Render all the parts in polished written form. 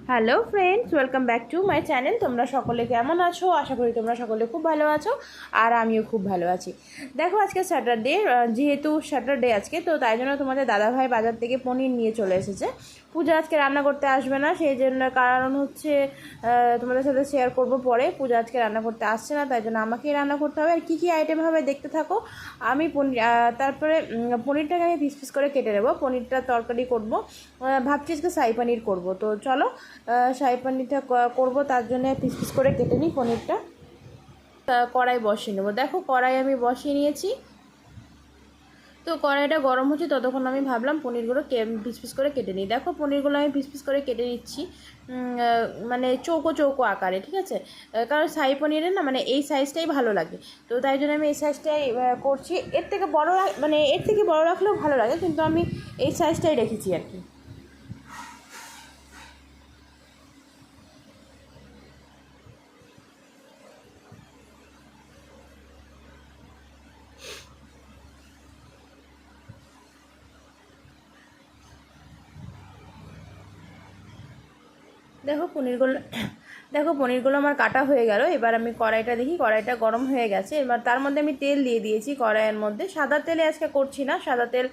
Hello friends, welcome back to my channel. তোমরা সকলে কেমন আছো? আশা করি তোমরা সকলে খুব ভালো আছো, আর আমিও খুব ভালো আছি। দেখো, আজকে স্যাটারডে, যেহেতু স্যাটারডে আজকে, তো তাই জন্য তোমাদের দাদাভাই বাজার থেকে পনির নিয়ে চলে এসেছে। পূজা আজকে রান্না করতে আসবে না, সেই জন্য কারণ হচ্ছে তোমাদের সাথে শেয়ার করব পরে। পূজা আজকে রান্না করতে আসছে না, তাই জন্য আমাকেই রান্না করতে হবে। আর কী কী আইটেম হবে দেখতে থাকো। আমি তারপরে পনিরটাকে আমি পিস পিস করে কেটে নেবো। পনিরটা তরকারি করব, ভাবছি আজকে শাহী পনির করবো। তো চলো, শাহী পনিরটা করবো, তার জন্য পিস পিস করে কেটে নিই পনিরটা। কড়াই বসিয়ে নেবো। দেখো, কড়াই আমি বসিয়ে নিয়েছি। তো কড়াইটা গরম হচ্ছে, ততক্ষণ আমি ভাবলাম পনিরগুলো পিস পিস করে কেটে নিই। দেখো, পনিরগুলো আমি পিস পিস করে কেটে নিচ্ছি, মানে চৌকো চৌকো আকারে, ঠিক আছে? কারণ শাহী পনিরের না, মানে এই সাইজটাই ভালো লাগে, তো তাই জন্য আমি এই সাইজটাই করছি। এর থেকে বড়, মানে এর থেকে বড় রাখলেও ভালো লাগে, কিন্তু আমি এই সাইজটাই রেখেছি আর কি। দেখো পনিরগুলো দেখো পনিরগুলো আমার কাটা হয়ে গেল। এবার আমি কড়াইটা দেখি, কড়াইটা গরম হয়ে গেছে। এবার তার মধ্যে আমি তেল দিয়ে দিয়েছি কড়াইয়ের মধ্যে। সাদা তেলে আজকে করছি না, সাদা তেল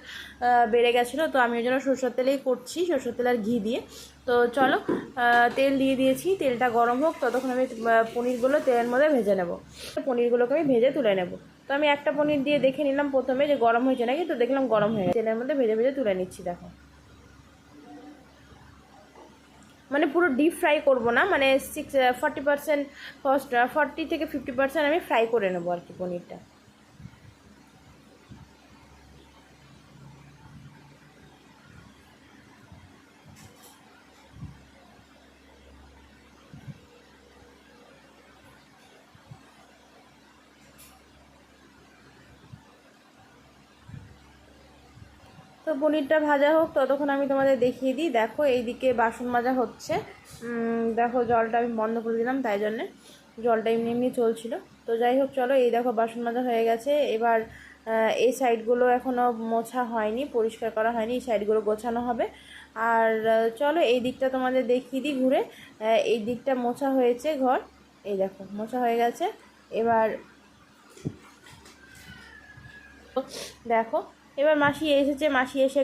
বেড়ে গেছিলো, তো আমি ওই জন্য সরষের তেলেই করছি, সরষের তেল আর ঘি দিয়ে। তো চলো, তেল দিয়ে দিয়েছি, তেলটা গরম হোক, ততক্ষণ আমি পনিরগুলো তেলের মধ্যে ভেজে নেব। পনিরগুলোকে আমি ভেজে তুলে নেব। তো আমি একটা পনির দিয়ে দেখে নিলাম প্রথমে যে গরম হয়েছে নাকি, তো দেখলাম গরম হয়ে গেছে। তেলের মধ্যে ভেজে ভেজে তুলে নিচ্ছি। দেখো, মানে পুরো ডিপ ফ্রাই করবো না, মানে 40% ফার্স্ট, 40 থেকে 50% আমি ফ্রাই করে নেবো আর কি পনিরটা। তো পনিরটা ভাজা হোক, ততক্ষণ আমি তোমাদের দেখিয়ে দিই। দেখো, এইদিকে বাসন মাজা হচ্ছে। দেখো, জলটা আমি বন্ধ করে দিলাম, তাই জন্যে জলটা এমনি এমনি চলছিল। তো যাই হোক, চলো, এই দেখো বাসন মাজা হয়ে গেছে। এবার এই সাইডগুলো এখনও মোছা হয়নি, পরিষ্কার করা হয়নি, এই সাইডগুলো গোছানো হবে। আর চলো, এই দিকটা তোমাদের দেখিয়ে দিই ঘুরে। এই দিকটা মোছা হয়েছে ঘর, এই দেখো মোছা হয়ে গেছে। এবার দেখো, এবার মাসি এসেছে, মাসি এসে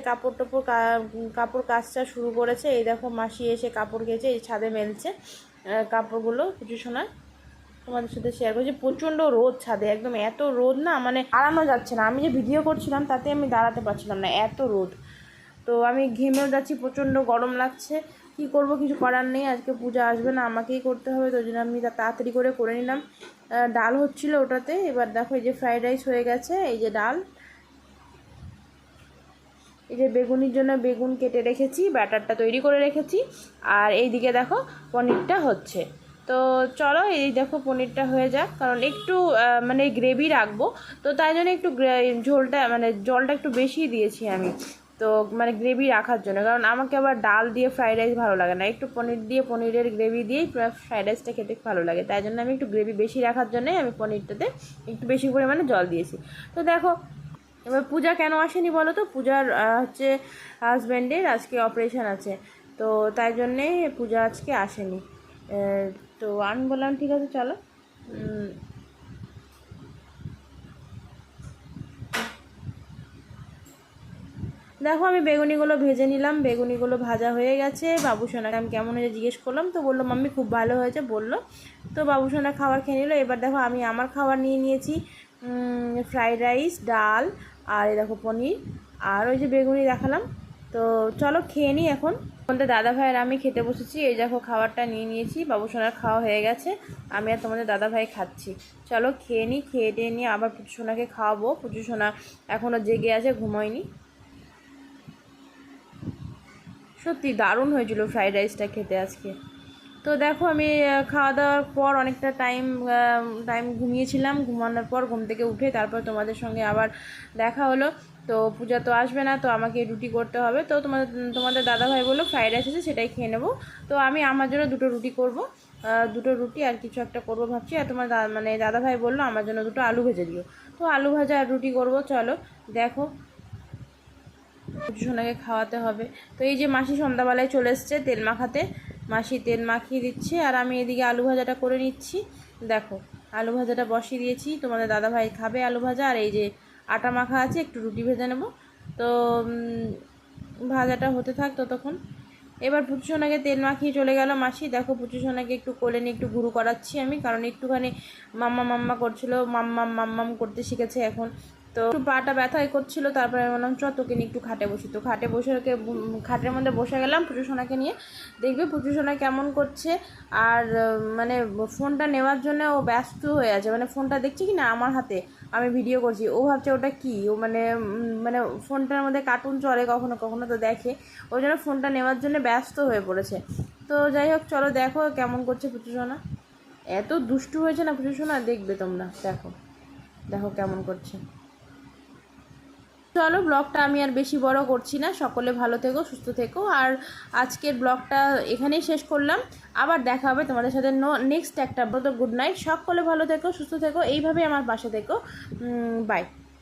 কাপড় কাচটা শুরু করেছে। এই দেখো, মাসি এসে কাপড় কেচে এই ছাদে মেলছে কাপড়গুলো। কিছু শোনা তোমাদের সাথে শেয়ার করছি। প্রচণ্ড রোদ ছাদে, একদম এত রোদ না, মানে দাঁড়ানো যাচ্ছে না। আমি যে ভিডিও করছিলাম তাতে আমি দাঁড়াতে পারছিলাম না, এত রোদ। তো আমি ঘেমেও যাচ্ছি, প্রচণ্ড গরম লাগছে। কি করব, কিছু করার নেই। আজকে পূজা আসবে না, আমাকেই করতে হবে, তো জন্য আমি তাড়াতাড়ি করে নিলাম। ডাল হচ্ছিল ওটাতে। এবার দেখো, এই যে ফ্রাইড রাইস হয়ে গেছে, এই যে ডাল, এই যে বেগুনির জন্য বেগুন কেটে রেখেছি, ব্যাটারটা তৈরি করে রেখেছি। আর এইদিকে দেখো পনিরটা হচ্ছে। তো চলো, এই দেখো পনিরটা হয়ে যাক, কারণ একটু মানে গ্রেভি রাখবো, তো তাই জন্য একটু ঝোলটা, মানে জলটা একটু বেশি দিয়েছি আমি, তো মানে গ্রেভি রাখার জন্য। কারণ আমাকে আবার ডাল দিয়ে ফ্রাইড রাইস ভালো লাগে না, একটু পনির দিয়ে, পনিরের গ্রেভি দিয়েই ফ্রাইড রাইসটা খেতে ভালো লাগে। তাই জন্য আমি একটু গ্রেভি বেশি রাখার জন্যই আমি পনিরটাতে একটু বেশি পরিমাণে জল দিয়েছি। তো দেখো, এবার পূজা কেন আসেনি বলো তো? পূজার হচ্ছে হাজব্যান্ডের আজকে অপারেশন আছে, তো তাই জন্যে পূজা আজকে আসেনি। তো আমি বললাম ঠিক আছে চলো। দেখো, আমি বেগুনিগুলো ভেজে নিলাম, বেগুনিগুলো ভাজা হয়ে গেছে। বাবুসোনাকে আমি কেমন হয়েছে জিজ্ঞেস করলাম, তো বললো মাম্মি খুব ভালো হয়েছে বললো। তো বাবুসোনা খাবার খেয়ে নিল। এবার দেখো, আমি আমার খাবার নিয়ে নিয়েছি, ফ্রাইড রাইস, ডাল, আর এই দেখো পনির, আর ওই যে বেগুনি দেখালাম। তো চলো খেয়ে নিই এখন। তোমাদের দাদা ভাই আর আমি খেতে বসেছি। এই দেখো খাবারটা নিয়ে নিয়েছি, বাবুসোনার খাওয়া হয়ে গেছে, আমি আর তোমাদের দাদা ভাই খাচ্ছি। চলো খেয়ে নিই, খেয়ে টেয়ে নিয়ে আবার পুজোসোনাকে খাওয়াবো। পুজোসোনা এখনও জেগে আছে, ঘুমোয়নি। সত্যি দারুণ হয়েছিল ফ্রাইড রাইসটা খেতে আজকে। তো দেখো, আমি খাওয়া দাওয়ার পর অনেকটা টাইম ঘুমিয়েছিলাম। ঘুমানোর পর ঘুম থেকে উঠে তারপর তোমাদের সঙ্গে আবার দেখা হলো। তো পূজা তো আসবে না, তো আমাকে রুটি করতে হবে। তো তোমাদের দাদাভাই বললো ফ্রাইড রাইস আছে, সেটাই খেয়ে নেবো। তো আমি আমার জন্য দুটো রুটি করব, দুটো রুটি আর কিছু একটা করবো ভাবছি। আর তোমার মানে দাদাভাই বললো আমার জন্য দুটো আলু ভেজে দিও, তো আলু ভাজা আর রুটি করব। চলো দেখো, সোনাকে খাওয়াতে হবে। তো এই যে মাসি সন্ধ্যাবেলায় চলে এসছে তেল মাখাতে। মাসি তেল মাখিয়ে দিচ্ছে আর আমি এদিকে আলু ভাজাটা করে নিচ্ছি। দেখো আলু ভাজাটা বসিয়ে দিয়েছি, তোমাদের দাদাভাই খাবে আলু ভাজা। আর এই যে আটা মাখা আছে, একটু রুটি ভেজে নেব। তো ভাজাটা হতে থাক ততক্ষণ। এবার পুচুসোনাকে তেল মাখিয়ে চলে গেল মাসি। দেখো পুচুসোনাকে একটু কোলে নিয়ে একটু গুরু করাচ্ছি আমি, কারণ একটুখানি মাম্মা মাম্মা করছিল, মাম্মাম মাম্মাম করতে শিখেছে এখন। তো একটু পাটা ব্যথাই করছিল, তারপরে আমি বললাম চ তোকে নিয়ে একটু খাটে বসি। তো খাটে বসে ওকে খাটের মধ্যে বসে গেলাম পুচুসোনাকে নিয়ে। দেখবে পুচুসোনা কেমন করছে। আর মানে ফোনটা নেওয়ার জন্য ও ব্যস্ত হয়ে আছে, মানে ফোনটা দেখছি কি না আমার হাতে, আমি ভিডিও করছি, ও ভাবছে ওটা কি, ও মানে মানে ফোনটার মধ্যে কার্টুন চলে কখনো কখনো, তো দেখে, ওই জন্য ফোনটা নেওয়ার জন্য ব্যস্ত হয়ে পড়েছে। তো যাই হোক চলো দেখো কেমন করছে পুচুসোনা। এত দুষ্টু হয়েছে না পুচুসোনা, দেখবে তোমরা, দেখো দেখো কেমন করছে। চলো ব্লগটা আমি আর বেশি বড় করছি না, সকলে ভালো থেকো সুস্থ থেকো। আর আজকের ব্লগটা এখানেই শেষ করলাম, আবার দেখা হবে তোমাদের সাথে নেক্সট একটা। তো গুড নাইট, সকলে ভালো থেকো সুস্থ থেকো, এইভাবেই আমার পাশে থেকো। বাই।